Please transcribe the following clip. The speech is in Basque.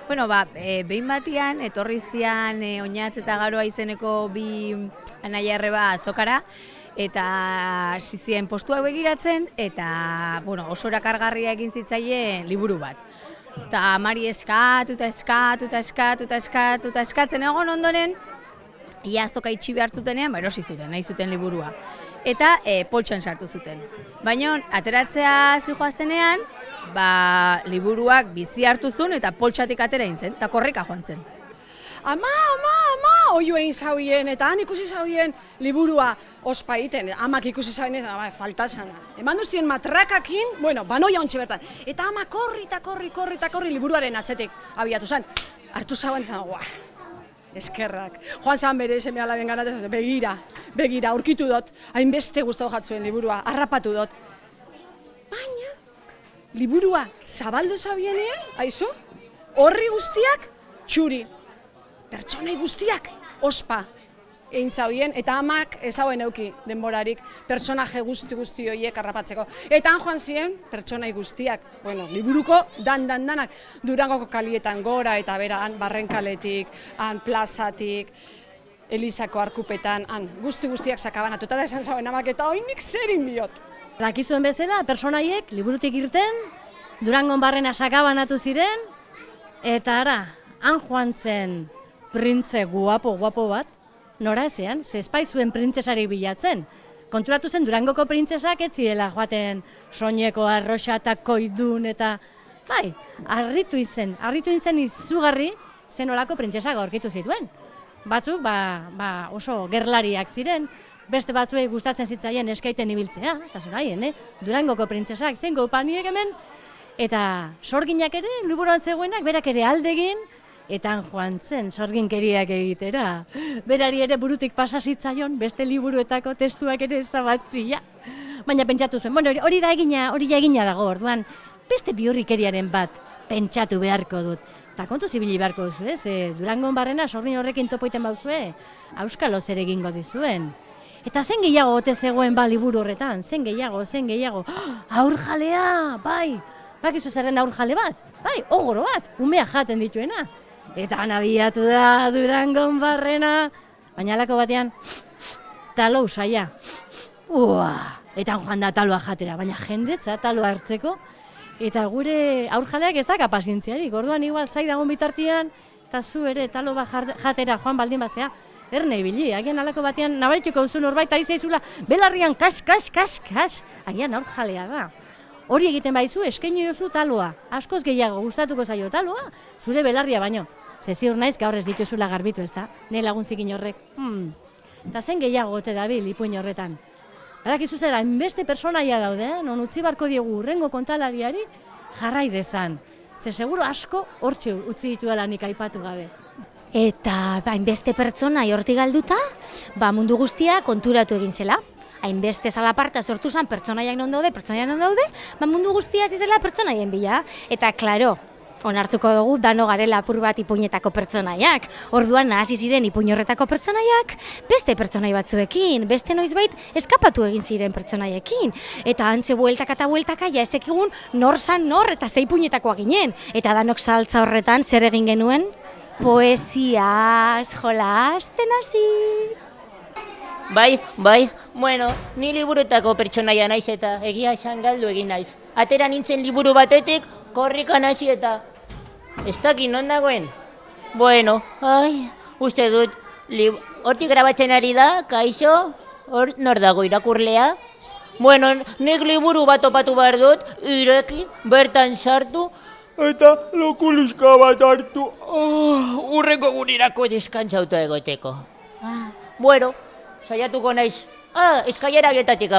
Bueno, behin batian, etorri zian Oinatz eta Garoa izeneko bi anaia arreba azokara, eta hasi ziren postuak begiratzen, eta oso erakargarria egin zitzaien liburu bat. Eta amari eskatzen egon ondoren, ia azoka itxi behar zutenean, erosi zuten, nahi zuten liburua. Eta poltsan sartu zuten. Baina, ateratzea zijoazenean, liburuak bizi hartu zuen eta poltsatik atera intzen, eta korrika joan zen. Ama, oio egin zauien, eta han ikusi zauien liburua ospa egiten, amak ikusi zauien, falta zana. Eman duztien matrakakin, banoia ontsi bertan. Eta ama korri liburuaren atzetik abiatu zen. Hartu zauan zen, eskerrak. Joan zan bere seme alaben ganatez, begira, aurkitu dut, hainbeste guztau jatzuen liburua, harrapatu dut. Baina, liburua zabaldu zabienean, aizu, horri guztiak txuri. Pertsonai guztiak ospa egin zauen, eta amak ez hauen euki denborarik personaje guzti horiek harrapatzeko. Eta han joan ziren pertsonai guztiak, liburuko danak, Durangoko kalietan gora eta bera, han Barrenkaletik, han plazatik, Elizako arkupetan, han guztiak sakabanatuta da esan zauen amak, eta oinik zerin biot. Dakizuen bezala, personaiek liburutik irten, Durangon barrena sakabanatu ziren, eta ara, han joan zen printze guapo bat, nora ezean, ze espai zuen printzesari bilatzen. Konturatu zen Durangoko printzesak ez zirela joaten soineko arroxa eta koidun eta harritu izen izugarri zen olako printzesak aurkitu zituen. Batzuk oso gerlariak ziren, beste batzuei gustatzen zitzaien eskaiten ibiltzea, eta zoraien, Durangoko printzesak zen gopaniek hemen, eta sorginak ere, liburuan zegoenak, berak ere aldegin, eta han joan zen sorginkeriak egitera. Berari ere burutik pasa zitzaion, beste liburuetako testuak ere ezabatzia. Baina pentsatu zuen, hori da egina dago, orduan, beste bihurrikeriaren bat pentsatu beharko dut. Eta kontu zibili beharko duzu, Durangon barrena sorgin horrekin topoiten bauzue, auskalo zer egingo dizuen. Eta zen gehiago ote zegoen liburu horretan, zen gehiago, aurjalea, bakizu zerren aurjale bat, ogoro bat, umea jaten dituena. Eta anabiatu da Durangon barrena, baina alako batean, talo usaia. Eta joan da taloa jatera, baina jendetza taloa hartzeko. Eta gure aurjaleak ez da kapazintziarik, orduan igual zai dagoen bitartian, eta zu ere talo bat jatera joan baldin batzea, erne ibili, agian alako batean nabarituko duzu norbait ari zaizula, belarrian kas, agian aurjalea da. Hori egiten baizu, eskaini duzu taloa, askoz gehiago gustatuko zaio taloa, zure belarria baino. Ze ziur naiz gaur ez dituzula garbitu, ez da? Ne laguntzikin horrek. Eta zen gehiago gote dabil ipuin horretan. Badakizu zera, hainbeste personaia daude, non utzi barko diegu urrengo kontalariari jarrai dezan. Ze seguro asko hortxe utzi dituela nik aipatu gabe. Eta hainbeste pertsonai hortik galduta, mundu guztia konturatu egin zela. Hainbeste zalaparta sortu zen pertsonaiak non daude, mundu guztia zizela pertsonaien bila. Eta, klaro, onartuko dugu dano garela apur bat ipuinetako pertsonaiak. Orduan hasi ziren ipuin horretako pertsonaiak beste pertsonai batzuekin, beste noizbait eskapatu egin ziren pertsonaiekin. Eta antxe bueltaka ja ezekigun nor zan nor eta ze ipuinetakoa ginen. Eta danok saltza horretan zer egin genuen? Poesiaz, jolasten hasi. Ni liburuetako pertsonaia naiz eta egia esan galdu egin naiz. Atera nintzen liburu batetik, korrikan hasi eta ez dakit non dagoen. Uste dut, hortik grabatzen ari da, kaixo, hor nor dago irakurlea? Nik liburu bat topatu behar dut, ireki, bertan sartu, eta lokuliska bat hartu, urreko gurirako deskantzauta egoteko. Saiatuko naiz, eskailera getatik,